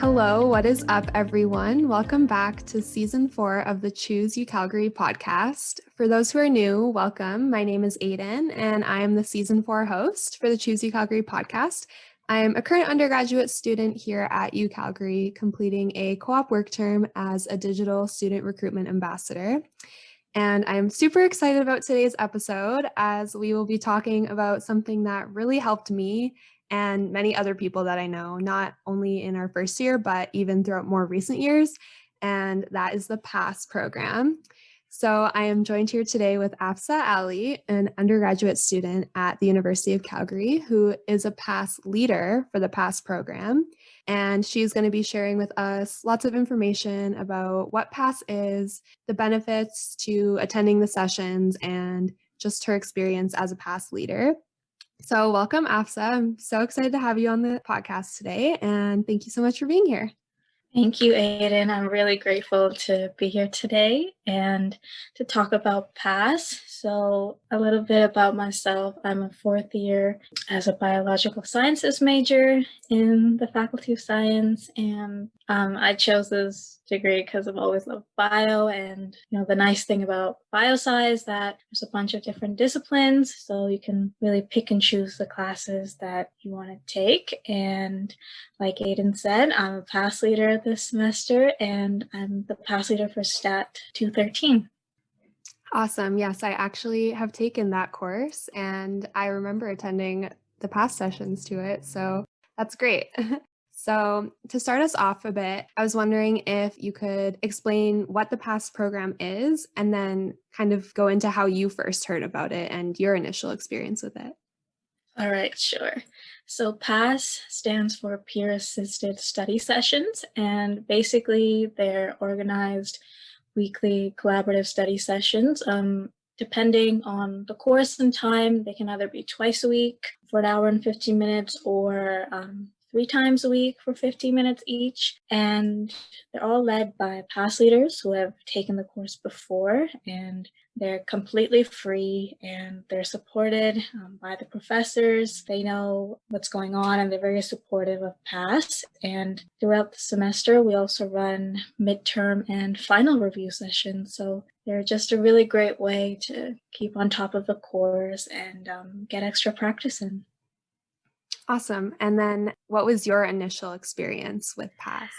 Hello, what is up, everyone? Welcome back to Season 4 of the Choose UCalgary Podcast. For those who are new, welcome. My name is Aidyn, and I am the Season 4 host for the Choose UCalgary Podcast. I am a current undergraduate student here at UCalgary, completing a co-op work term as a digital student recruitment ambassador. And I'm super excited about today's episode, as we will be talking about something that really helped me and many other people that I know, not only in our first year, but even throughout more recent years, and that is the PASS program. So I am joined here today with Afsah Ali, an undergraduate student at the University of Calgary, who is a PASS leader for the PASS program. And she's going to be sharing with us lots of information about what PASS is, the benefits to attending the sessions, and just her experience as a PASS leader. So welcome, Afsah. I'm so excited to have you on the podcast today, and thank you so much for being here. Thank you, Aidyn. I'm really grateful to be here today and to talk about PASS. So a little bit about myself. I'm a fourth year as a biological sciences major in the Faculty of Science, and I chose this degree because I've always loved bio. And the nice thing about biosci is that there's a bunch of different disciplines, so you can really pick and choose the classes that you want to take. And like Aidyn said, I'm a PASS leader this semester, and I'm the PASS leader for Stat 213. Awesome. Yes, I actually have taken that course, and I remember attending the PASS sessions to it, so that's great. So to start us off a bit, I was wondering if you could explain what the PASS program is, and then kind of go into how you first heard about it and your initial experience with it. All right, sure. So PASS stands for Peer-Assisted Study Sessions, and basically they're organized weekly collaborative study sessions. Depending on the course and time, they can either be twice a week for an hour and 15 minutes or 3 times a week for 15 minutes each. And they're all led by PASS leaders who have taken the course before, and they're completely free, and they're supported by the professors. They know what's going on, and they're very supportive of PASS. And throughout the semester, we also run midterm and final review sessions. So they're just a really great way to keep on top of the course and get extra practice in. Awesome. And then what was your initial experience with PASS?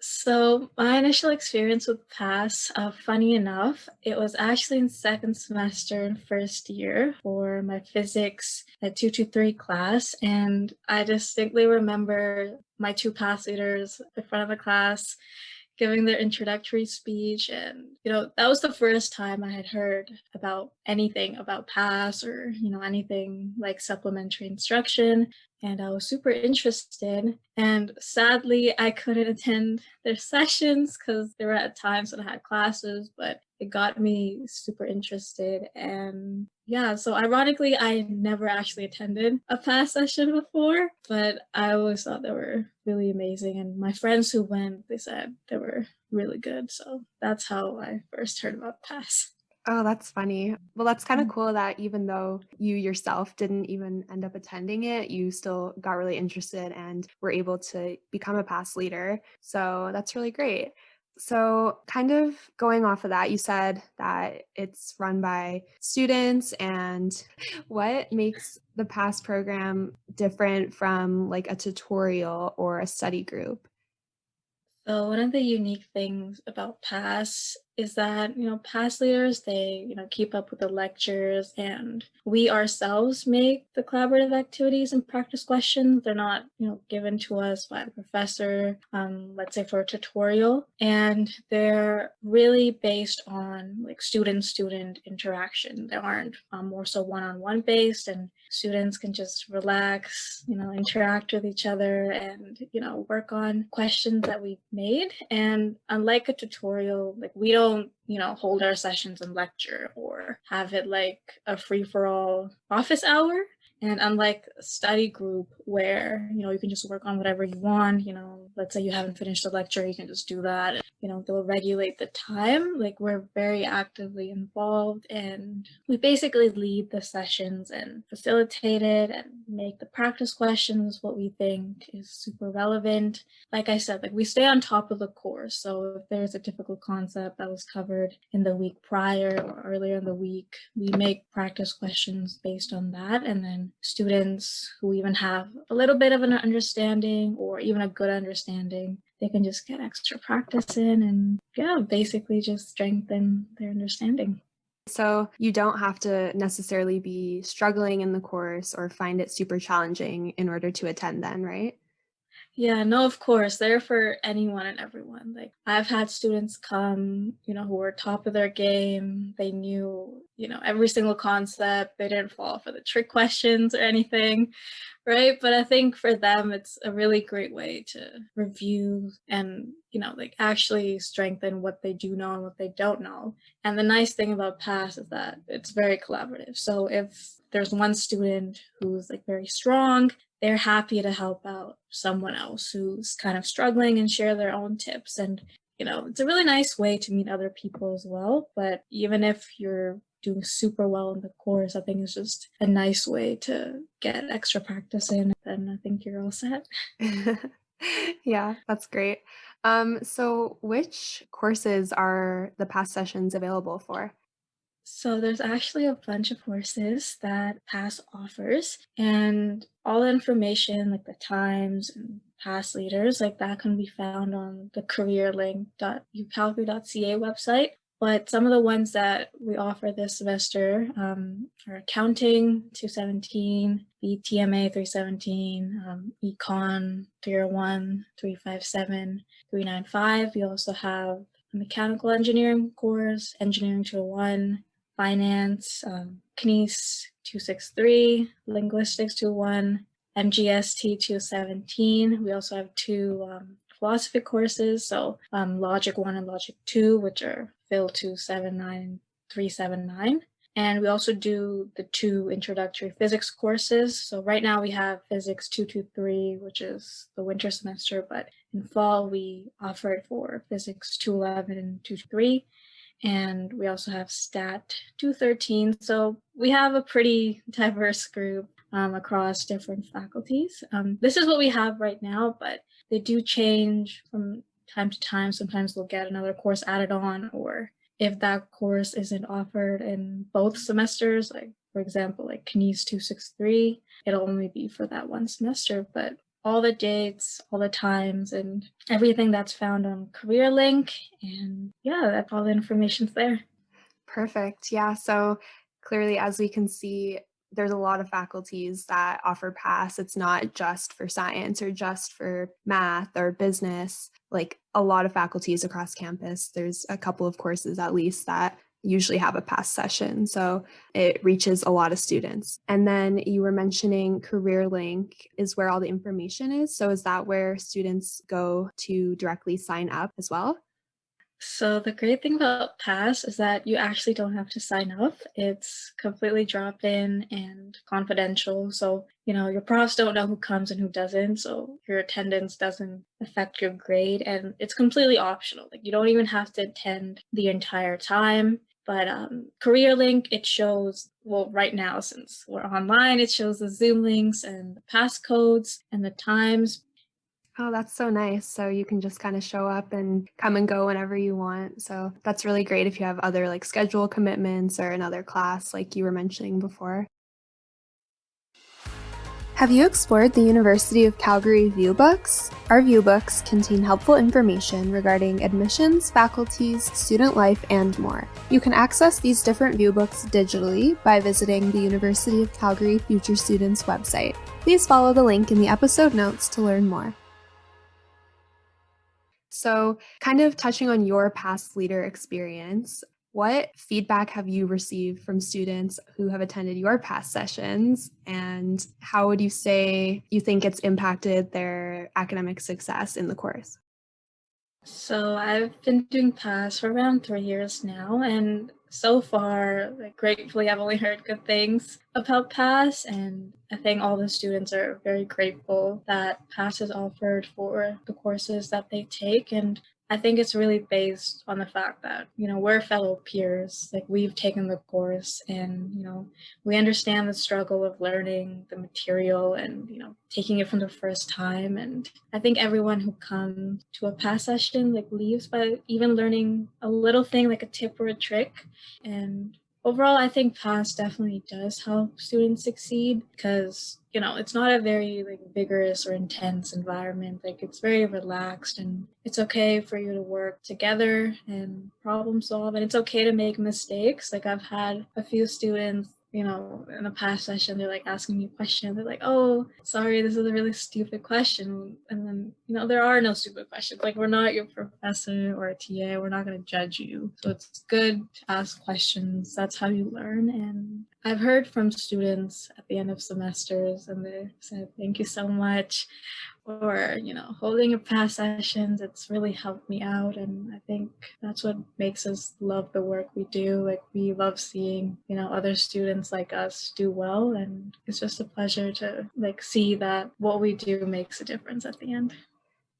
So my initial experience with PASS, funny enough, it was actually in second semester and first year for my physics at 223 class. And I distinctly remember my 2 PASS leaders in front of the class giving their introductory speech. And, that was the first time I had heard about anything about PASS or, anything like supplementary instruction. And I was super interested. And sadly, I couldn't attend their sessions because there were at times when I had classes, but it got me super interested. And yeah, so ironically, I never actually attended a PASS session before, but I always thought they were really amazing. And my friends who went, they said they were really good. So that's how I first heard about PASS. Oh, that's funny. Well, that's kind of cool that even though you yourself didn't even end up attending it, you still got really interested and were able to become a PASS leader. So that's really great. So kind of going off of that, you said that it's run by students, and what makes the PASS program different from like a tutorial or a study group? So one of the unique things about PASS is that, PASS leaders, they, keep up with the lectures, and we ourselves make the collaborative activities and practice questions. They're not, given to us by the professor, let's say for a tutorial, and they're really based on like student-student interaction. They aren't more so one-on-one based, and students can just relax, interact with each other and, work on questions that we've made. And unlike a tutorial, like we don't, hold our sessions and lecture or have it like a free-for-all office hour. And unlike a study group where, you can just work on whatever you want, let's say you haven't finished the lecture, you can just do that. They'll regulate the time. Like, we're very actively involved, and we basically lead the sessions and facilitate it and make the practice questions what we think is super relevant. Like I said, like, we stay on top of the course. So if there's a difficult concept that was covered in the week prior or earlier in the week, we make practice questions based on that. And then students who even have a little bit of an understanding or even a good understanding, they can just get extra practice in and basically just strengthen their understanding. So you don't have to necessarily be struggling in the course or find it super challenging in order to attend then, right? Yeah, no, of course. They're for anyone and everyone. Like, I've had students come, who were top of their game. They knew, every single concept. They didn't fall for the trick questions or anything, right? But I think for them, it's a really great way to review and, like, actually strengthen what they do know and what they don't know. And the nice thing about PASS is that it's very collaborative. So if there's one student who's like very strong, they're happy to help out someone else who's kind of struggling and share their own tips. And, it's a really nice way to meet other people as well. But even if you're doing super well in the course, I think it's just a nice way to get extra practice in. And I think you're all set. Yeah, that's great. So which courses are the PASS sessions available for? So there's actually a bunch of courses that PASS offers, and all the information, like the times and PASS leaders, like that can be found on the careerlink.ucalgary.ca website. But some of the ones that we offer this semester are accounting 217, BTMA 317, econ 301, 357, 395. We also have a mechanical engineering course, engineering 201, finance, CNES 263, linguistics 201, MGST 217. We also have two philosophy courses, so Logic 1 and Logic 2, which are Phil 279 and 379. And we also do the two introductory physics courses. So right now we have Physics 223, which is the winter semester, but in fall we offer it for Physics 211 and 223. And we also have Stat 213. So we have a pretty diverse group across different faculties. This is what we have right now, but they do change from time to time. Sometimes we'll get another course added on, or if that course isn't offered in both semesters, like for example, like CNES 263, it'll only be for that one semester. But all the dates, all the times, and everything that's found on CareerLink. And that's all the information's there. Perfect. Yeah. So clearly, as we can see, there's a lot of faculties that offer PASS. It's not just for science or just for math or business. Like a lot of faculties across campus, there's a couple of courses at least that usually have a PASS session. So it reaches a lot of students. And then you were mentioning CareerLink is where all the information is. So is that where students go to directly sign up as well? So the great thing about PASS is that you actually don't have to sign up. It's completely drop-in and confidential. So, your profs don't know who comes and who doesn't. So your attendance doesn't affect your grade, and it's completely optional. Like, you don't even have to attend the entire time. But CareerLink, it shows, well, right now, since we're online, it shows the Zoom links and the passcodes and the times. Oh, that's so nice. So you can just kind of show up and come and go whenever you want. So that's really great if you have other like schedule commitments or another class like you were mentioning before. Have you explored the University of Calgary view books? Our view books contain helpful information regarding admissions, faculties, student life, and more. You can access these different view books digitally by visiting the University of Calgary Future Students website. Please follow the link in the episode notes to learn more. So, kind of touching on your past leader experience, what feedback have you received from students who have attended your past sessions, and how would you say you think it's impacted their academic success in the course? So I've been doing PASS for around 3 years now, and so far, like, gratefully, I've only heard good things about PASS, and I think all the students are very grateful that PASS is offered for the courses that they take. And I think it's really based on the fact that, we're fellow peers, like, we've taken the course, and, we understand the struggle of learning the material and, taking it from the first time. And I think everyone who comes to a PASS session, like, leaves by even learning a little thing, like a tip or a trick. And overall, I think PASS definitely does help students succeed because, it's not a very like vigorous or intense environment. Like, it's very relaxed, and it's okay for you to work together and problem solve, and it's okay to make mistakes. Like, I've had a few students, in the past session, they're like asking me questions. They're like, "Oh, sorry, this is a really stupid question." And then, there are no stupid questions. Like, we're not your professor or a TA. We're not going to judge you. So it's good to ask questions. That's how you learn. And I've heard from students at the end of semesters, and they said, "Thank you so much for, holding a past sessions. It's really helped me out." And I think that's what makes us love the work we do. Like, we love seeing, other students like us do well. And it's just a pleasure to like see that what we do makes a difference at the end.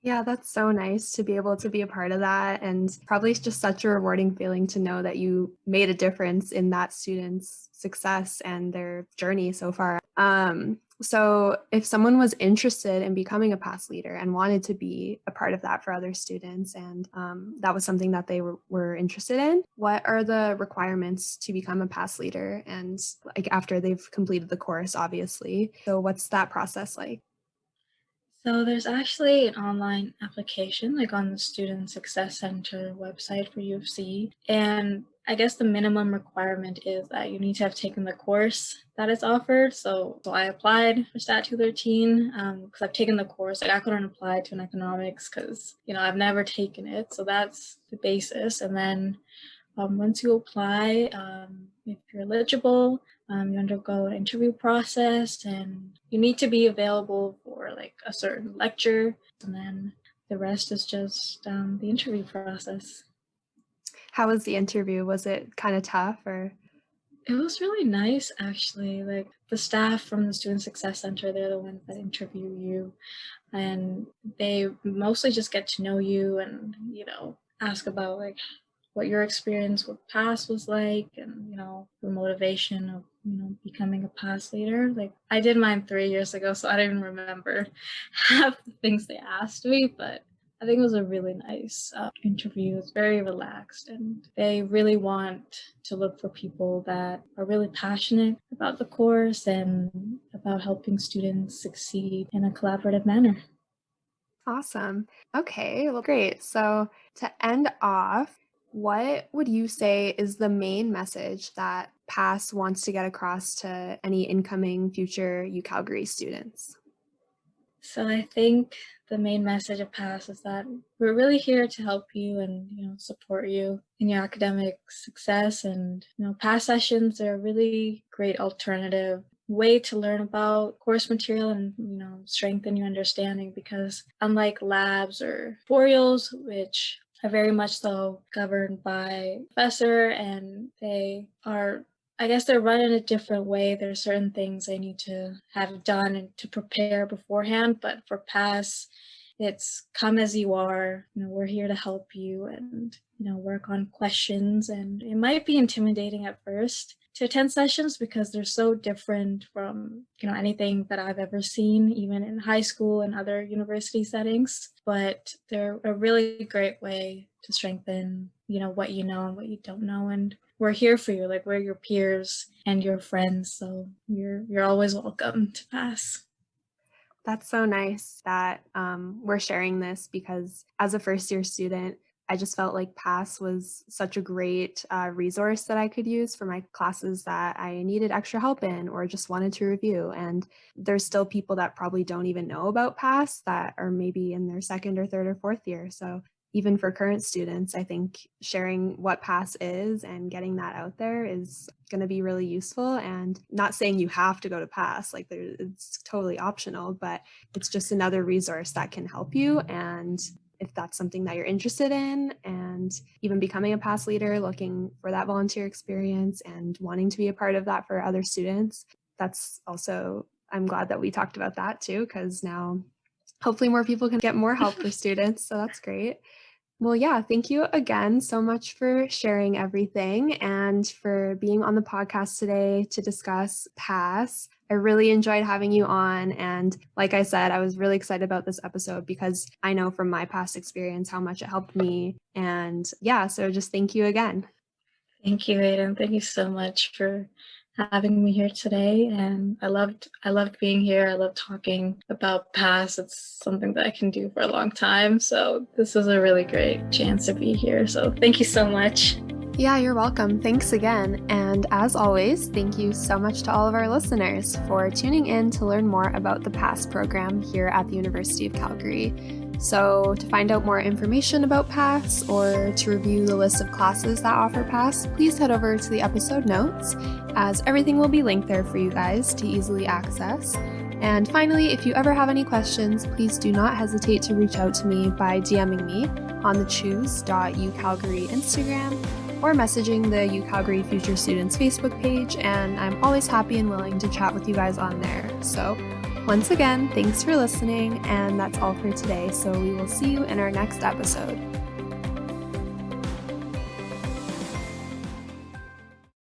Yeah, that's so nice to be able to be a part of that. And probably just such a rewarding feeling to know that you made a difference in that student's success and their journey so far. So if someone was interested in becoming a PASS leader and wanted to be a part of that for other students, and that was something that they were interested in, what are the requirements to become a PASS leader? And like after they've completed the course, obviously. So what's that process like? So there's actually an online application, like on the Student Success Center website for U of C. And I guess the minimum requirement is that you need to have taken the course that is offered. So I applied for Stat 213 because I've taken the course. Like, I couldn't apply to an economics because, I've never taken it. So that's the basis. And then once you apply, if you're eligible, you undergo an interview process, and you need to be available for like a certain lecture, and then the rest is just the interview process. How was the interview? Was it kind of tough or? It was really nice, actually. Like, the staff from the Student Success Center, they're the ones that interview you, and they mostly just get to know you and, ask about like what your experience with PASS was like, and, the motivation of, becoming a PASS leader. Like, I did mine 3 years ago, so I don't even remember half the things they asked me, but I think it was a really nice interview. It's very relaxed, and they really want to look for people that are really passionate about the course and about helping students succeed in a collaborative manner. Awesome. Okay, well, great. So to end off, what would you say is the main message that PASS wants to get across to any incoming future UCalgary students? So I think the main message of PASS is that we're really here to help you and, support you in your academic success. And, PASS sessions are a really great alternative way to learn about course material and, strengthen your understanding, because unlike labs or tutorials, which are very much so governed by professor, and they are, I guess, they're run in a different way. There are certain things they need to have done and to prepare beforehand. But for PASS, it's come as you are. We're here to help you and, work on questions. And it might be intimidating at first to attend sessions because they're so different from, anything that I've ever seen, even in high school and other university settings. But they're a really great way to strengthen, what you know and what you don't know. And we're here for you. Like, we're your peers and your friends, so you're always welcome to PASS. That's so nice that we're sharing this, because as a first year student, I just felt like PASS was such a great resource that I could use for my classes that I needed extra help in or just wanted to review. And there's still people that probably don't even know about PASS that are maybe in their second or third or fourth year. So even for current students, I think sharing what PASS is and getting that out there is going to be really useful. And not saying you have to go to PASS, like it's totally optional, but it's just another resource that can help you. And if that's something that you're interested in, and even becoming a past leader, looking for that volunteer experience and wanting to be a part of that for other students. That's also, I'm glad that we talked about that too, because now hopefully more people can get more help for students. So that's great. Well, yeah, thank you again so much for sharing everything and for being on the podcast today to discuss PASS. I really enjoyed having you on. And like I said, I was really excited about this episode because I know from my past experience how much it helped me. And yeah, so just thank you again. Thank you, Aidyn. Thank you so much for having me here today. And I loved being here. I love talking about PASS. It's something that I can do for a long time. So this is a really great chance to be here. So thank you so much. Yeah, you're welcome. Thanks again. And as always, thank you so much to all of our listeners for tuning in to learn more about the PASS program here at the University of Calgary. So to find out more information about PASS or to review the list of classes that offer PASS, please head over to the episode notes, as everything will be linked there for you guys to easily access. And finally, if you ever have any questions, please do not hesitate to reach out to me by DMing me on the choose.ucalgary Instagram or messaging the UCalgary Future Students Facebook page, and I'm always happy and willing to chat with you guys on there. So once again, thanks for listening, and that's all for today. So we will see you in our next episode.